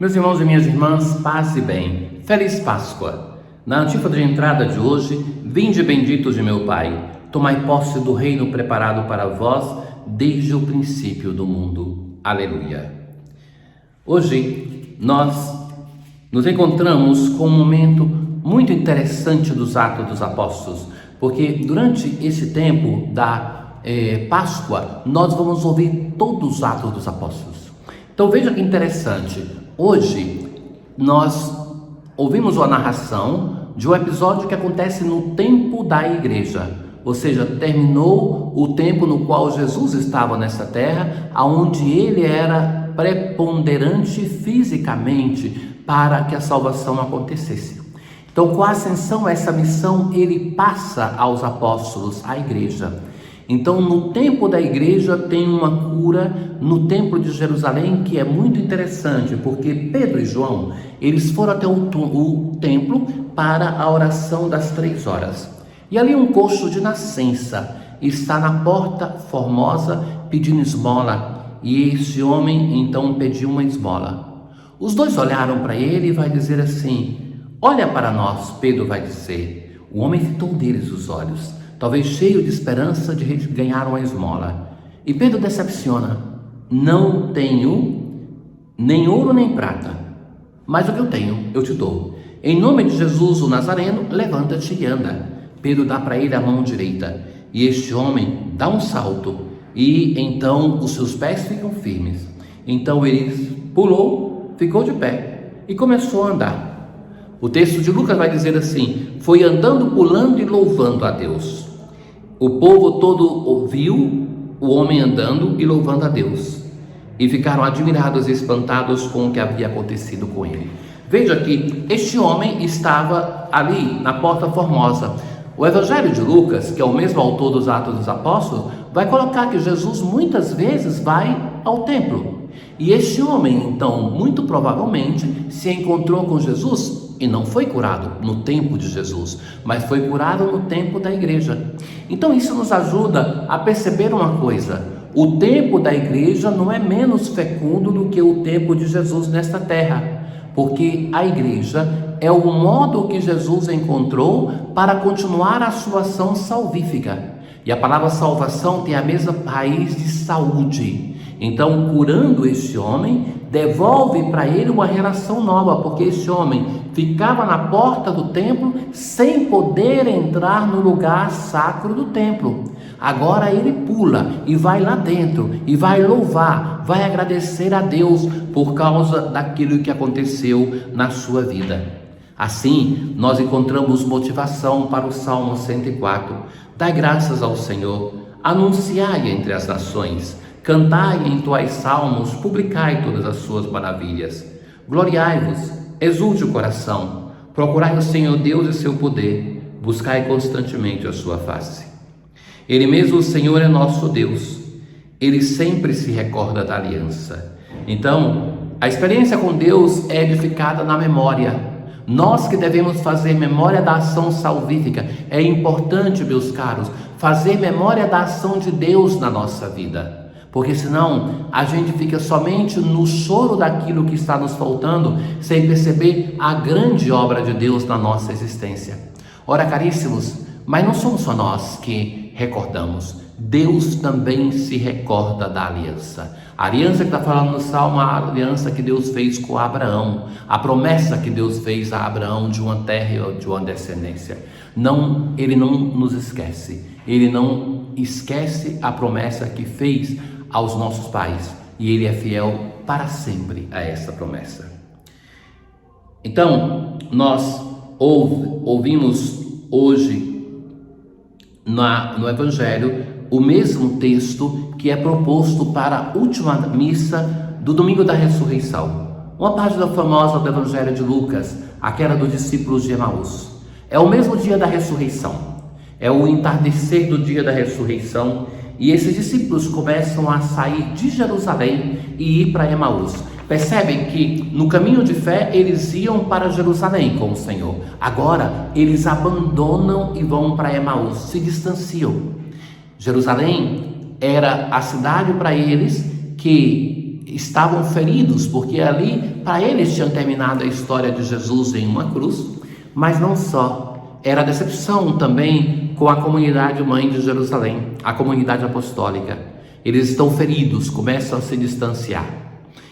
Meus irmãos e minhas irmãs, paz e bem. Feliz Páscoa. Na antífona de entrada de hoje, vinde benditos de meu Pai, tomai posse do reino preparado para vós desde o princípio do mundo. Aleluia. Hoje nós nos encontramos com um momento muito interessante dos Atos dos Apóstolos, porque durante esse tempo da Páscoa nós vamos ouvir todos os Atos dos Apóstolos. Então veja que interessante. Hoje nós ouvimos uma narração de um episódio que acontece no tempo da igreja, ou seja, terminou o tempo no qual Jesus estava nessa terra, aonde ele era preponderante fisicamente para que a salvação acontecesse. Então, com a ascensão, essa missão ele passa aos apóstolos, à igreja. Então, no tempo da igreja tem uma cura no templo de Jerusalém que é muito interessante, porque Pedro e João, eles foram até o templo para a oração das 3 horas. E ali um coxo de nascença está na porta formosa pedindo esmola, e esse homem então pediu uma esmola. Os dois olharam para ele e vai dizer assim: olha para nós, Pedro vai dizer. O homem fitou deles os olhos, talvez cheio de esperança de ganhar uma esmola. E Pedro decepciona: não tenho nem ouro nem prata, mas o que eu tenho eu te dou. Em nome de Jesus o Nazareno, levanta-te e anda. Pedro dá para ele a mão direita, e este homem dá um salto, e então os seus pés ficam firmes. Então ele pulou, ficou de pé e começou a andar. O texto de Lucas vai dizer assim: foi andando, pulando e louvando a Deus. O povo todo ouviu o homem andando e louvando a Deus, e ficaram admirados e espantados com o que havia acontecido com ele. Veja que este homem estava ali na Porta Formosa. O Evangelho de Lucas, que é o mesmo autor dos Atos dos Apóstolos, vai colocar que Jesus muitas vezes vai ao templo. E este homem, então, muito provavelmente, se encontrou com Jesus e não foi curado no tempo de Jesus, mas foi curado no tempo da igreja. Então isso nos ajuda a perceber uma coisa: o tempo da igreja não é menos fecundo do que o tempo de Jesus nesta terra, porque a igreja é o modo que Jesus encontrou para continuar a sua ação salvífica. E a palavra salvação tem a mesma raiz de saúde. Então, curando este homem, devolve para ele uma relação nova, porque este homem ficava na porta do templo sem poder entrar no lugar sacro do templo. Agora ele pula e vai lá dentro e vai louvar, vai agradecer a Deus por causa daquilo que aconteceu na sua vida. Assim, nós encontramos motivação para o Salmo 104. Dai graças ao Senhor, anunciai entre as nações, cantai em tuais salmos, publicai todas as suas maravilhas. Gloriai-vos, exulte o coração, procurai o Senhor Deus e seu poder, buscai constantemente a sua face. Ele mesmo, o Senhor, é nosso Deus, ele sempre se recorda da aliança. Então, a experiência com Deus é edificada na memória. Nós que devemos fazer memória da ação salvífica. É importante, meus caros, fazer memória da ação de Deus na nossa vida, porque senão a gente fica somente no choro daquilo que está nos faltando, sem perceber a grande obra de Deus na nossa existência. Ora, caríssimos, mas não somos só nós que recordamos, Deus também se recorda da aliança. A aliança que está falando no Salmo, a aliança que Deus fez com Abraão, a promessa que Deus fez a Abraão de uma terra e de uma descendência. Não, ele não nos esquece, ele não esquece a promessa que fez aos nossos pais, e ele é fiel para sempre a essa promessa. Então, nós ouvimos hoje no Evangelho o mesmo texto que é proposto para a última missa do domingo da ressurreição. Uma página famosa do Evangelho de Lucas, aquela dos discípulos de Emaús. É o mesmo dia da ressurreição, é o entardecer do dia da ressurreição, e esses discípulos começam a sair de Jerusalém e ir para Emaús. Percebem que no caminho de fé eles iam para Jerusalém com o Senhor. Agora eles abandonam e vão para Emaús, se distanciam. Jerusalém era a cidade para eles que estavam feridos, porque ali para eles tinha terminado a história de Jesus em uma cruz, mas não só, era decepção também com a comunidade mãe de Jerusalém, a comunidade apostólica. Eles estão feridos, começam a se distanciar.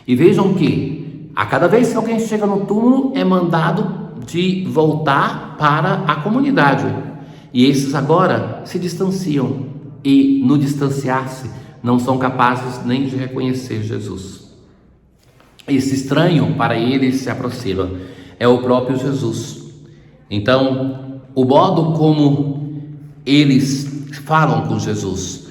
E vejam que a cada vez que alguém chega no túmulo é mandado de voltar para a comunidade. E esses agora se distanciam e no distanciar-se não são capazes nem de reconhecer Jesus. Esse estranho para eles se aproxima, é o próprio Jesus. Então, o modo como eles falam com Jesus,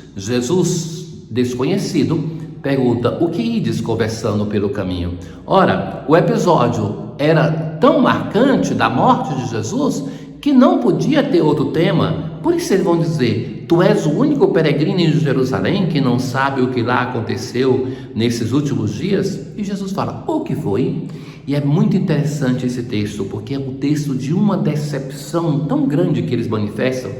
desconhecido, pergunta: o que ides conversando pelo caminho? Ora, o episódio era tão marcante da morte de Jesus que não podia ter outro tema. Por isso eles vão dizer: tu és o único peregrino em Jerusalém que não sabe o que lá aconteceu nesses últimos dias? E Jesus fala: o que foi? E é muito interessante esse texto, porque é o texto de uma decepção tão grande que eles manifestam.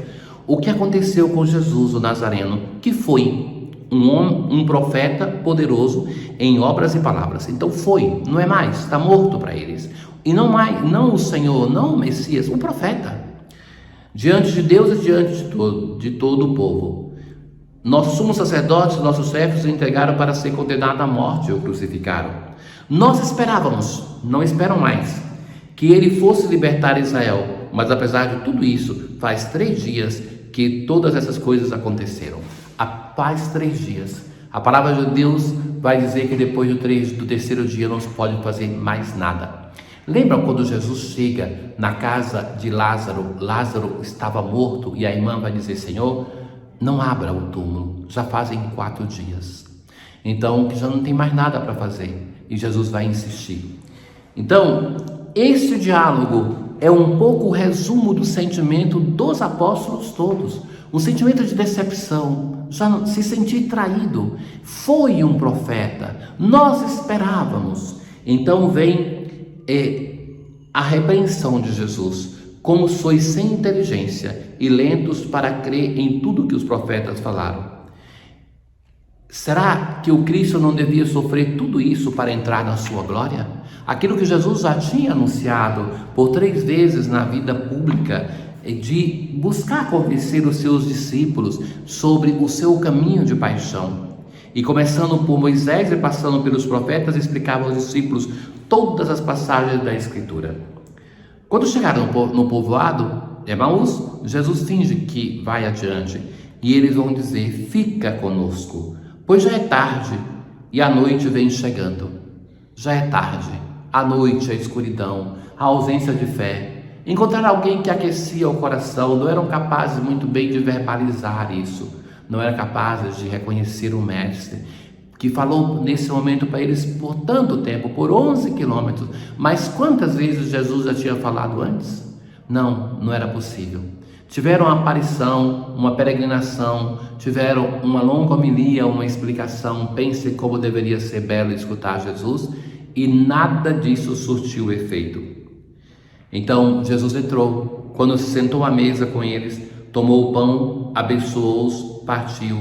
O que aconteceu com Jesus, o Nazareno, que foi um profeta poderoso em obras e palavras. Então foi, não é mais, está morto para eles. E não mais, não o Senhor, não o Messias, um profeta. Diante de Deus e diante de todo o povo. Nossos sumos sacerdotes, nossos chefes o entregaram para ser condenado à morte e o crucificaram. Nós esperávamos, não esperam mais, que ele fosse libertar Israel. Mas apesar de tudo isso, faz 3 dias que todas essas coisas aconteceram. Faz 3 dias. A palavra de Deus vai dizer que depois do 3º dia não se pode fazer mais nada. Lembram quando Jesus chega na casa de Lázaro? Lázaro estava morto e a irmã vai dizer: Senhor, não abra o túmulo, já fazem 4 dias. Então já não tem mais nada para fazer. E Jesus vai insistir. Então, esse diálogo é um pouco o resumo do sentimento dos apóstolos todos. Um sentimento de decepção, já se sentir traído. Foi um profeta, nós esperávamos. Então vem a repreensão de Jesus: como sois sem inteligência e lentos para crer em tudo que os profetas falaram. Será que o Cristo não devia sofrer tudo isso para entrar na sua glória? Aquilo que Jesus já tinha anunciado por 3 vezes na vida pública, de buscar convencer os seus discípulos sobre o seu caminho de paixão. E começando por Moisés e passando pelos profetas, explicava aos discípulos todas as passagens da Escritura. Quando chegaram no povoado Emaús, Jesus finge que vai adiante e eles vão dizer: fica conosco, pois já é tarde e a noite vem chegando. Já é tarde, a noite, a escuridão, a ausência de fé. Encontrar alguém que aquecia o coração, não eram capazes muito bem de verbalizar isso, não eram capazes de reconhecer o Mestre, que falou nesse momento para eles por tanto tempo, por 11 quilômetros. Mas quantas vezes Jesus já tinha falado antes? Não era possível. Tiveram uma aparição, uma peregrinação, tiveram uma longa homilia, uma explicação. Pense como deveria ser belo escutar Jesus, e nada disso surtiu efeito. Então Jesus entrou, quando se sentou à mesa com eles, tomou o pão, abençoou-os, partiu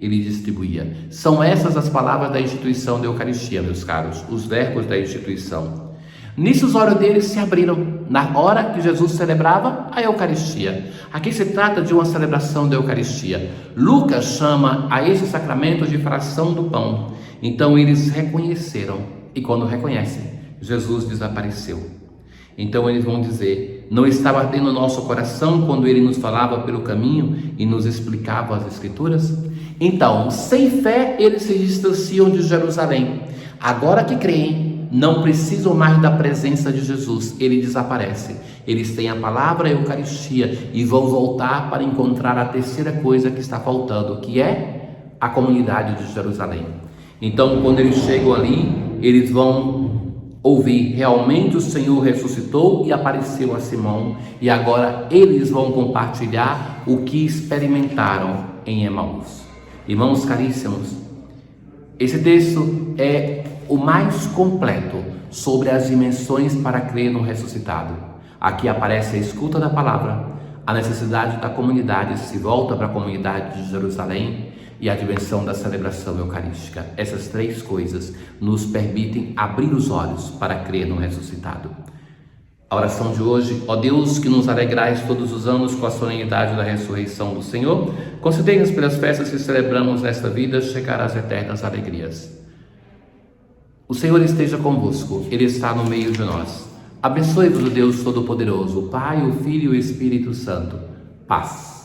e lhe distribuía. São essas as palavras da instituição da Eucaristia, meus caros, os verbos da instituição. Nisso os olhos deles se abriram, na hora que Jesus celebrava a Eucaristia. Aqui se trata de uma celebração da Eucaristia. Lucas chama a esse sacramento de fração do pão. Então eles reconheceram, e quando reconhecem, Jesus desapareceu. Então eles vão dizer: não estava ardendo o nosso coração quando ele nos falava pelo caminho e nos explicava as Escrituras? Então, sem fé, eles se distanciam de Jerusalém. Agora que creem, não precisam mais da presença de Jesus, ele desaparece. Eles têm a palavra, a Eucaristia, e vão voltar para encontrar a terceira coisa que está faltando, que é a comunidade de Jerusalém. Então, quando eles chegam ali, eles vão ouvir: realmente o Senhor ressuscitou e apareceu a Simão, e agora eles vão compartilhar o que experimentaram em Emaús. Irmãos caríssimos, esse texto é o mais completo sobre as dimensões para crer no ressuscitado. Aqui aparece a escuta da palavra, a necessidade da comunidade, se volta para a comunidade de Jerusalém, e a dimensão da celebração eucarística. Essas três coisas nos permitem abrir os olhos para crer no ressuscitado. A oração de hoje: ó Deus, que nos alegrais todos os anos com a solenidade da ressurreição do Senhor, concedei-nos pelas festas que celebramos nesta vida chegar às eternas alegrias. O Senhor esteja convosco, Ele está no meio de nós. Abençoe-vos o Deus Todo-Poderoso, o Pai, o Filho e o Espírito Santo. Paz.